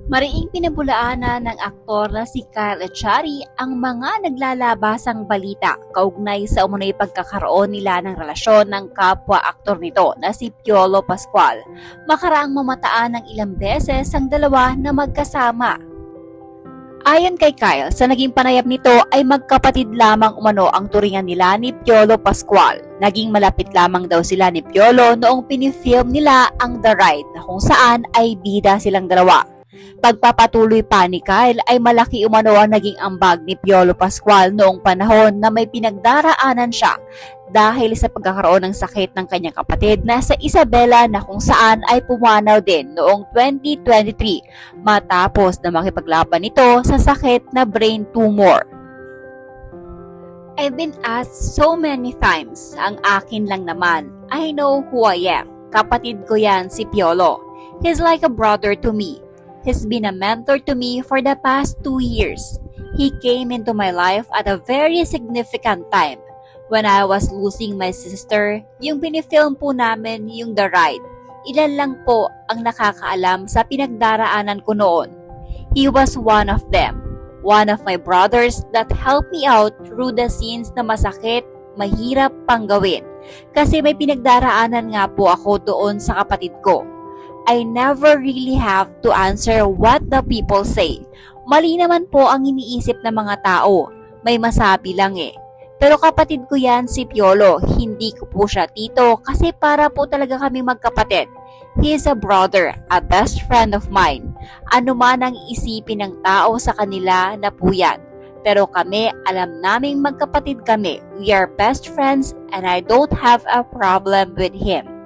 Mariing pinabulaanan ng aktor na si Kyle Echari ang mga naglalabasang balita kaugnay sa umunoy pagkakaroon nila ng relasyon ng kapwa-aktor nito na si Piolo Pascual. Makaraang mamataan ng ilang beses ang dalawa na magkasama. Ayon kay Kyle, sa naging panayam nito ay magkapatid lamang umano ang turingan nila ni Piolo Pascual. Naging malapit lamang daw sila ni Piolo noong pinifilm nila ang The Ride na kung saan ay bida silang dalawa. Pagpapatuloy pa ni Kyle ay malaki umano ang naging ambag ni Piolo Pascual noong panahon na may pinagdaraanan siya dahil sa pagkakaroon ng sakit ng kanyang kapatid na sa Isabela na kung saan ay pumanaw din noong 2023 matapos na makipaglaban nito sa sakit na brain tumor. I've been asked so many times, ang akin lang naman, I know who I am. Kapatid ko yan si Piolo. He's like a brother to me. He's been a mentor to me for the past 2 years. He came into my life at a very significant time. When I was losing my sister, yung pinifilm po namin yung The Ride. Ilan lang po ang nakakaalam sa pinagdaraanan ko noon. He was one of them. One of my brothers that helped me out through the scenes na masakit, mahirap pang gawin. Kasi may pinagdaraanan nga po ako doon sa kapatid ko. I never really have to answer what the people say. Mali naman po ang iniisip ng mga tao. May masabi lang eh. Pero kapatid ko yan si Piolo. Hindi ko po siya tito kasi para po talaga kami magkapatid. He is a brother, a best friend of mine. Ano man ang isipin ng tao sa kanila na po yan. Pero kami, alam naming magkapatid kami. We are best friends and I don't have a problem with him.